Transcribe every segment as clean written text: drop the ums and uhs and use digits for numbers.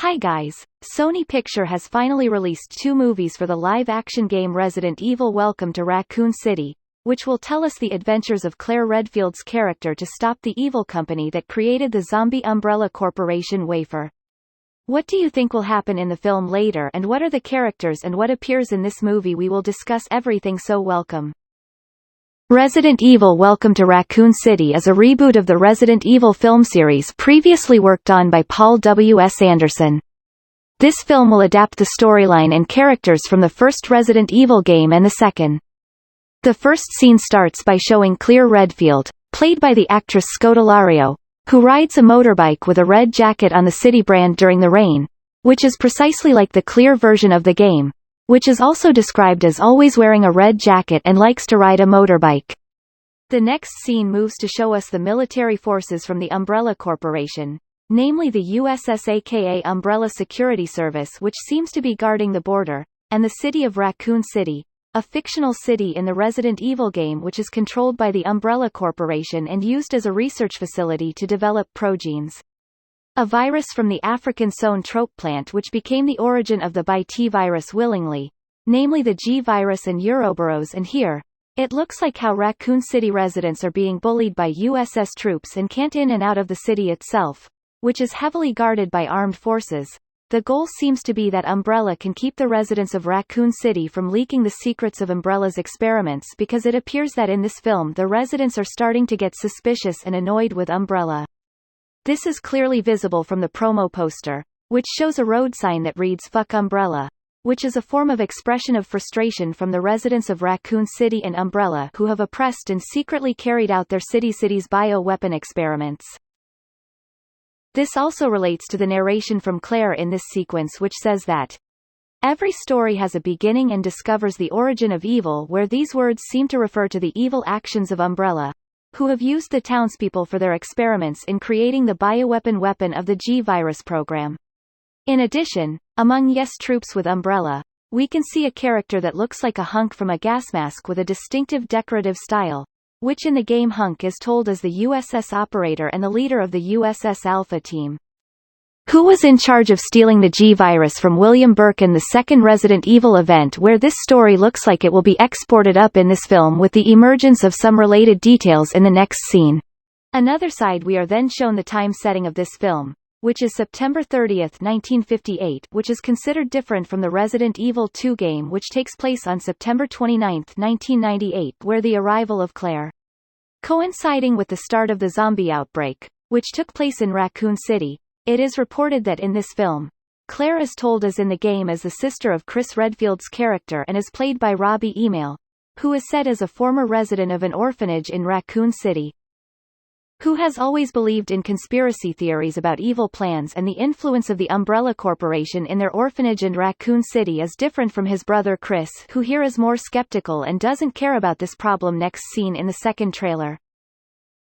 Hi guys, Sony Pictures has finally released 2 movies for the live-action game Resident Evil Welcome to Raccoon City, which will tell us the adventures of Claire Redfield's character to stop the evil company that created the zombie Umbrella Corporation wafer. What do you think will happen in the film later, and what are the characters and what appears in this movie? We will discuss everything, so welcome. Resident Evil Welcome to Raccoon City is a reboot of the Resident Evil film series previously worked on by Paul W. S. Anderson. This film will adapt the storyline and characters from the first Resident Evil game and the second. The first scene starts by showing Claire Redfield, played by the actress Scodelario, who rides a motorbike with a red jacket on the city brand during the rain, which is precisely like the Claire version of the game, which is also described as always wearing a red jacket and likes to ride a motorbike. The next scene moves to show us the military forces from the Umbrella Corporation, namely the USS aka Umbrella Security Service, which seems to be guarding the border, and the city of Raccoon City, a fictional city in the Resident Evil game which is controlled by the Umbrella Corporation and used as a research facility to develop progenes, a virus from the African zoetrope plant which became the origin of the Bt virus willingly, namely the G virus and Ouroboros. And here, it looks like how Raccoon City residents are being bullied by USS troops and can't in and out of the city itself, which is heavily guarded by armed forces. The goal seems to be that Umbrella can keep the residents of Raccoon City from leaking the secrets of Umbrella's experiments, because it appears that in this film the residents are starting to get suspicious and annoyed with Umbrella. This is clearly visible from the promo poster, which shows a road sign that reads "Fuck Umbrella," which is a form of expression of frustration from the residents of Raccoon City and Umbrella, who have oppressed and secretly carried out their city's bio-weapon experiments. This also relates to the narration from Claire in this sequence, which says that every story has a beginning and discovers the origin of evil, where these words seem to refer to the evil actions of Umbrella, who have used the townspeople for their experiments in creating the bioweapon weapon of the G virus program. In addition, among troops with Umbrella, we can see a character that looks like a hunk from a gas mask with a distinctive decorative style, which in the game Hunk is told as the USS operator and the leader of the USS Alpha team. Who was in charge of stealing the G virus from William Burke in the second Resident Evil event, where this story looks like it will be exported up in this film with the emergence of some related details in the next scene. Another side, we are then shown the time setting of this film, which is September 30, 1958, which is considered different from the Resident Evil 2 game, which takes place on September 29, 1998, where the arrival of Claire, coinciding with the start of the zombie outbreak, which took place in Raccoon City. It is reported that in this film, Claire is told as in the game as the sister of Chris Redfield's character and is played by Robbie Email, who is said as a former resident of an orphanage in Raccoon City, who has always believed in conspiracy theories about evil plans and the influence of the Umbrella Corporation in their orphanage in Raccoon City is different from his brother Chris, who here is more skeptical and doesn't care about this problem. Next scene in the second trailer.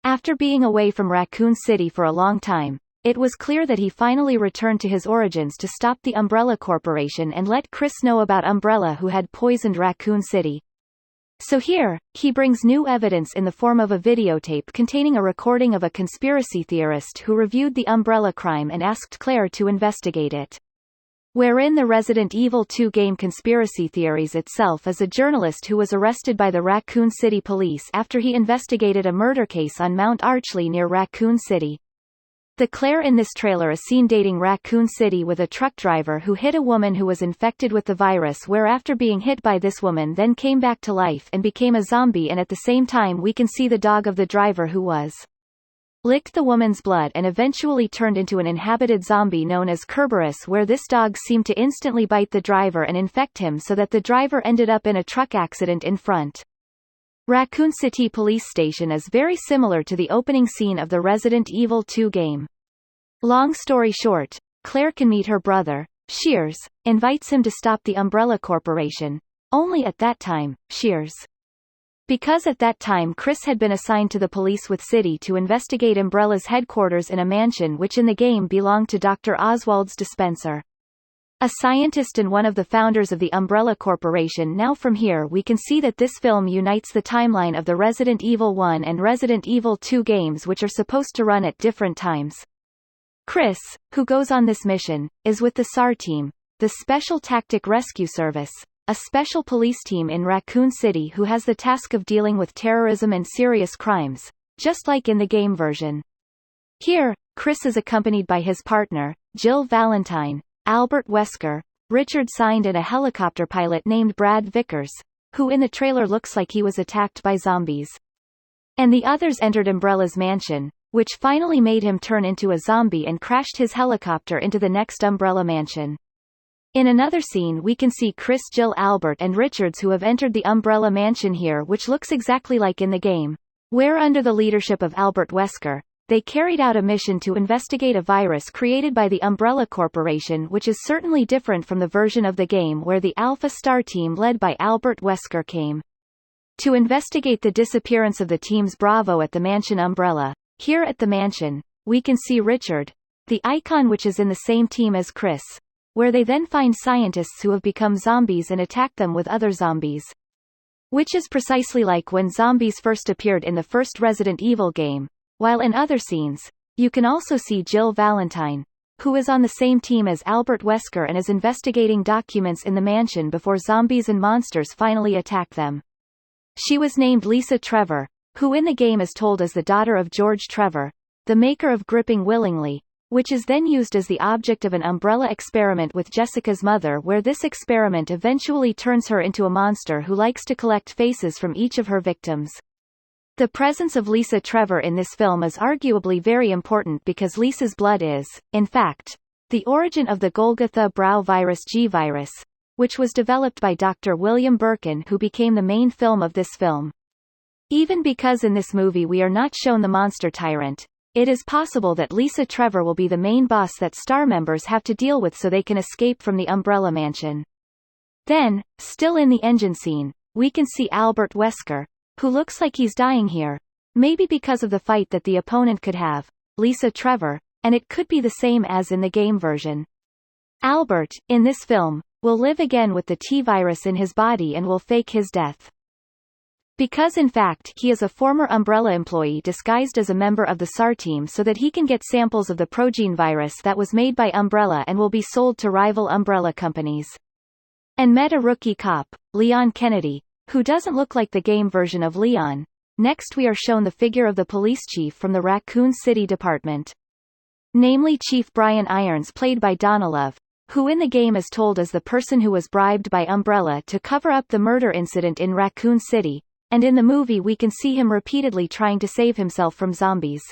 After being away from Raccoon City for a long time, it was clear that he finally returned to his origins to stop the Umbrella Corporation and let Chris know about Umbrella, who had poisoned Raccoon City. So here, he brings new evidence in the form of a videotape containing a recording of a conspiracy theorist who reviewed the Umbrella crime and asked Claire to investigate it. Wherein the Resident Evil 2 game conspiracy theories itself is a journalist who was arrested by the Raccoon City police after he investigated a murder case on Mount Archley near Raccoon City. The Claire in this trailer is seen dating Raccoon City with a truck driver who hit a woman who was infected with the virus, where after being hit by this woman then came back to life and became a zombie, and at the same time we can see the dog of the driver who was licked the woman's blood and eventually turned into an inhabited zombie known as Kerberos, where this dog seemed to instantly bite the driver and infect him so that the driver ended up in a truck accident in front. Raccoon City Police Station is very similar to the opening scene of the Resident Evil 2 game. Long story short, Claire can meet her brother, Shears, invites him to stop the Umbrella Corporation, only at that time, Shears, because at that time Chris had been assigned to the police with City to investigate Umbrella's headquarters in a mansion which in the game belonged to Dr. Oswald's dispenser, a scientist and one of the founders of the Umbrella Corporation. Now from here we can see that this film unites the timeline of the Resident Evil 1 and Resident Evil 2 games, which are supposed to run at different times. Chris, who goes on this mission, is with the SAR team, the Special Tactic Rescue Service, a special police team in Raccoon City who has the task of dealing with terrorism and serious crimes, just like in the game version. Here, Chris is accompanied by his partner, Jill Valentine, Albert Wesker, Richard Sind and a helicopter pilot named Brad Vickers, who in the trailer looks like he was attacked by zombies. And the others entered Umbrella's mansion, which finally made him turn into a zombie and crashed his helicopter into the next Umbrella mansion. In another scene we can see Chris, Jill, Albert and Richards who have entered the Umbrella mansion here, which looks exactly like in the game, where under the leadership of Albert Wesker, they carried out a mission to investigate a virus created by the Umbrella Corporation, which is certainly different from the version of the game where the Alpha Star team led by Albert Wesker came to investigate the disappearance of the team's Bravo at the mansion Umbrella. Here at the mansion, we can see Richard, the icon which is in the same team as Chris, where they then find scientists who have become zombies and attack them with other zombies. Which is precisely like when zombies first appeared in the first Resident Evil game, while in other scenes, you can also see Jill Valentine, who is on the same team as Albert Wesker and is investigating documents in the mansion before zombies and monsters finally attack them. She was named Lisa Trevor, who in the game is told as the daughter of George Trevor, the maker of Gripping Willingly, which is then used as the object of an Umbrella experiment with Jessica's mother, where this experiment eventually turns her into a monster who likes to collect faces from each of her victims. The presence of Lisa Trevor in this film is arguably very important because Lisa's blood is, in fact, the origin of the Golgotha Brow virus G-virus, which was developed by Dr. William Birkin, who became the main film of this film. Even because in this movie we are not shown the monster tyrant, it is possible that Lisa Trevor will be the main boss that STAR members have to deal with so they can escape from the Umbrella Mansion. Then, still in the engine scene, we can see Albert Wesker, who looks like he's dying here, maybe because of the fight that the opponent could have, Lisa Trevor, and it could be the same as in the game version. Albert, in this film, will live again with the T-virus in his body and will fake his death. Because in fact he is a former Umbrella employee disguised as a member of the SAR team so that he can get samples of the Progene virus that was made by Umbrella and will be sold to rival Umbrella companies. And met a rookie cop, Leon Kennedy, who doesn't look like the game version of Leon. Next we are shown the figure of the police chief from the Raccoon City department. Namely Chief Brian Irons, played by Donalove, who in the game is told as the person who was bribed by Umbrella to cover up the murder incident in Raccoon City, and in the movie we can see him repeatedly trying to save himself from zombies.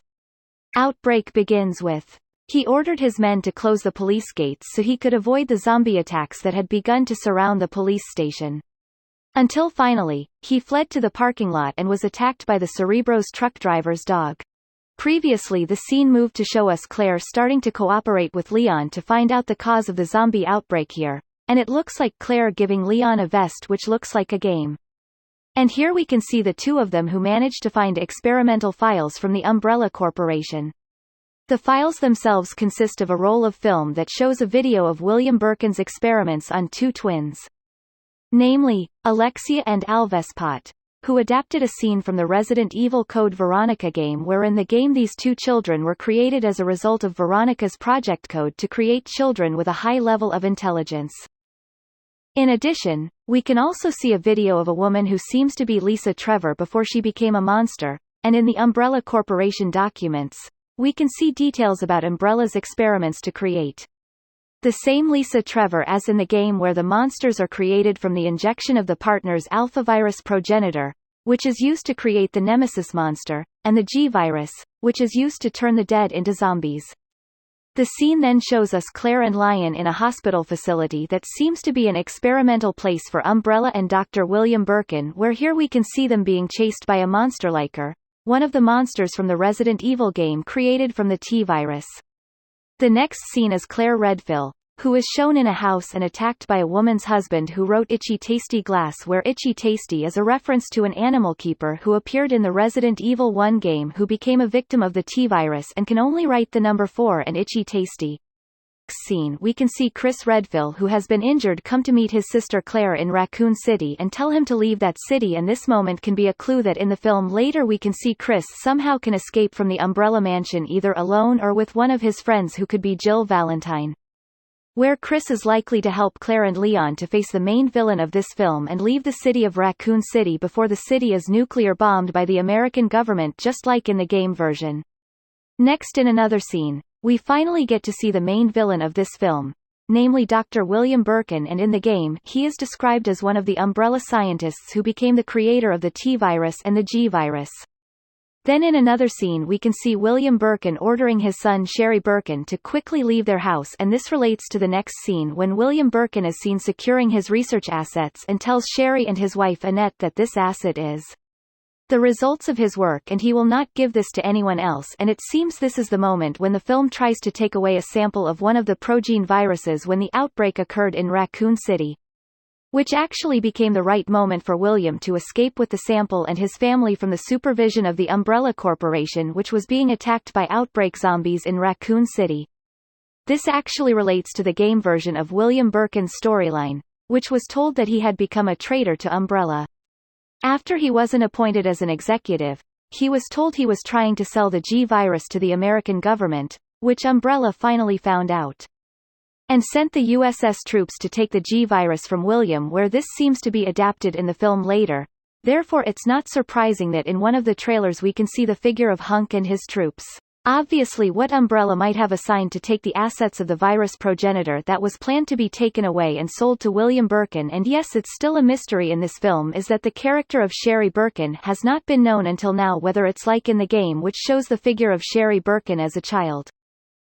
Outbreak begins with, he ordered his men to close the police gates so he could avoid the zombie attacks that had begun to surround the police station. Until finally, he fled to the parking lot and was attacked by the Cerebro's truck driver's dog. Previously the scene moved to show us Claire starting to cooperate with Leon to find out the cause of the zombie outbreak here, and it looks like Claire giving Leon a vest which looks like a game. And here we can see the two of them who managed to find experimental files from the Umbrella Corporation. The files themselves consist of a roll of film that shows a video of William Birkin's experiments on two twins. Namely, Alexia and Alvespot, who adapted a scene from the Resident Evil Code Veronica game where in the game these two children were created as a result of Veronica's project code to create children with a high level of intelligence. In addition, we can also see a video of a woman who seems to be Lisa Trevor before she became a monster, and in the Umbrella Corporation documents, we can see details about Umbrella's experiments to create the same Lisa Trevor as in the game where the monsters are created from the injection of the partner's alpha virus progenitor, which is used to create the Nemesis monster, and the G virus, which is used to turn the dead into zombies. The scene then shows us Claire and Lion in a hospital facility that seems to be an experimental place for Umbrella and Dr. William Birkin, where here we can see them being chased by a monster liker, one of the monsters from the Resident Evil game created from the T-virus. The next scene is Claire Redfield, who is shown in a house and attacked by a woman's husband who wrote Itchy Tasty Glass, where Itchy Tasty is a reference to an animal keeper who appeared in the Resident Evil 1 game who became a victim of the T-virus and can only write the number 4 and Itchy Tasty. scene we can see Chris Redfield, who has been injured, come to meet his sister Claire in Raccoon City and tell him to leave that city, and this moment can be a clue that in the film later we can see Chris somehow can escape from the Umbrella Mansion either alone or with one of his friends who could be Jill Valentine. Where Chris is likely to help Claire and Leon to face the main villain of this film and leave the city of Raccoon City before the city is nuclear bombed by the American government, just like in the game version. Next, in another scene, we finally get to see the main villain of this film, namely Dr. William Birkin, and in the game, he is described as one of the Umbrella scientists who became the creator of the T-virus and the G-virus. Then in another scene we can see William Birkin ordering his son Sherry Birkin to quickly leave their house, and this relates to the next scene when William Birkin is seen securing his research assets and tells Sherry and his wife Annette that this asset is the results of his work and he will not give this to anyone else, and it seems this is the moment when the film tries to take away a sample of one of the progene viruses when the outbreak occurred in Raccoon City. Which actually became the right moment for William to escape with the sample and his family from the supervision of the Umbrella Corporation, which was being attacked by outbreak zombies in Raccoon City. This actually relates to the game version of William Birkin's storyline, which was told that he had become a traitor to Umbrella. After he wasn't appointed as an executive, he was told he was trying to sell the G-virus to the American government, which Umbrella finally found out, and sent the USS troops to take the G-virus from William, where this seems to be adapted in the film later. Therefore it's not surprising that in one of the trailers we can see the figure of Hunk and his troops. Obviously what Umbrella might have assigned to take the assets of the virus progenitor that was planned to be taken away and sold to William Birkin, and yes, it's still a mystery in this film, is that the character of Sherry Birkin has not been known until now, whether it's like in the game, which shows the figure of Sherry Birkin as a child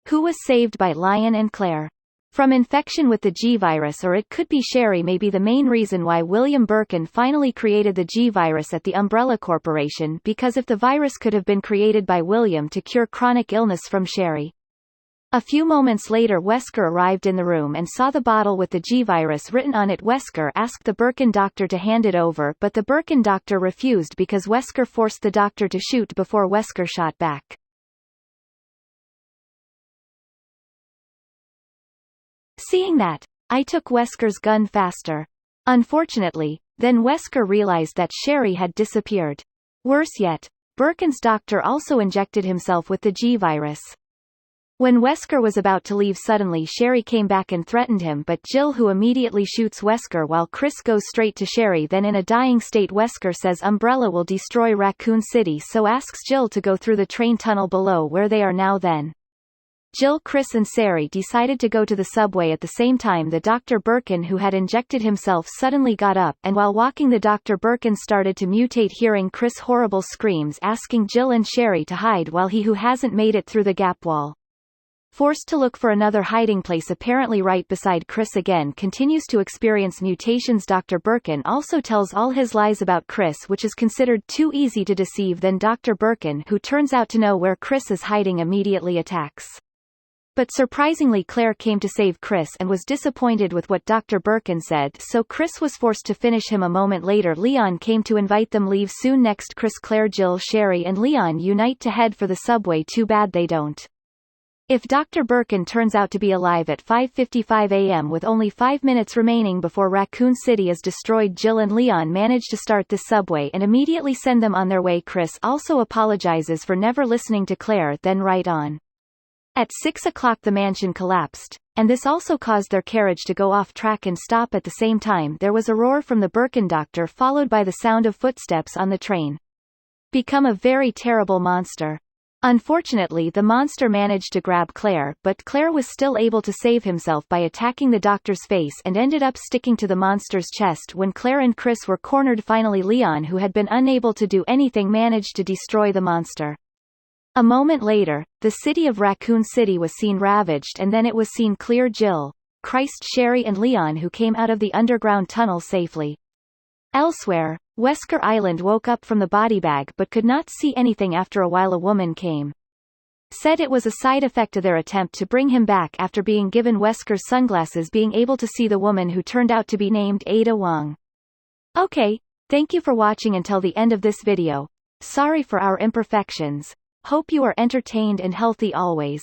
who was saved by Lion and Claire from infection with the G-virus, or it could be Sherry may be the main reason why William Birkin finally created the G-virus at the Umbrella Corporation, because if the virus could have been created by William to cure chronic illness from Sherry. A few moments later Wesker arrived in the room and saw the bottle with the G-virus written on it. Wesker asked the Birkin doctor to hand it over, but the Birkin doctor refused because Wesker forced the doctor to shoot before Wesker shot back. Seeing that, I took Wesker's gun faster. Unfortunately, then Wesker realized that Sherry had disappeared. Worse yet, Birkin's doctor also injected himself with the G-virus. When Wesker was about to leave, suddenly Sherry came back and threatened him, but Jill, who immediately shoots Wesker while Chris goes straight to Sherry. Then in a dying state Wesker says Umbrella will destroy Raccoon City, so asks Jill to go through the train tunnel below where they are now. Then Jill, Chris and Sherry decided to go to the subway at the same time. The Dr. Birkin, who had injected himself, suddenly got up, and while walking the Dr. Birkin started to mutate, hearing Chris' horrible screams asking Jill and Sherry to hide, while he, who hasn't made it through the gap wall, forced to look for another hiding place apparently right beside Chris again, continues to experience mutations. Dr. Birkin also tells all his lies about Chris, which is considered too easy to deceive. Then Dr. Birkin, who turns out to know where Chris is hiding, immediately attacks. But surprisingly Claire came to save Chris and was disappointed with what Dr. Birkin said, so Chris was forced to finish him. A moment later Leon came to invite them leave soon. Next Chris, Claire, Jill, Sherry and Leon unite to head for the subway. Too bad they don't. If Dr. Birkin turns out to be alive at 5:55 a.m. with only 5 minutes remaining before Raccoon City is destroyed, Jill and Leon manage to start this subway and immediately send them on their way. Chris also apologizes for never listening to Claire. Then right on at 6 o'clock the mansion collapsed, and this also caused their carriage to go off track and stop at the same time. There was a roar from the Birkin doctor, followed by the sound of footsteps on the train. Become a very terrible monster. Unfortunately the monster managed to grab Claire, but Claire was still able to save himself by attacking the doctor's face and ended up sticking to the monster's chest. When Claire and Chris were cornered, finally Leon, who had been unable to do anything, managed to destroy the monster. A moment later, the city of Raccoon City was seen ravaged, and then it was seen clear. Jill, Christ, Sherry and Leon, who came out of the underground tunnel safely. Elsewhere, Wesker Island woke up from the body bag but could not see anything. After a while a woman came. Said it was a side effect of their attempt to bring him back after being given Wesker's sunglasses, being able to see the woman, who turned out to be named Ada Wong. Okay, thank you for watching until the end of this video. Sorry for our imperfections. Hope you are entertained and healthy always.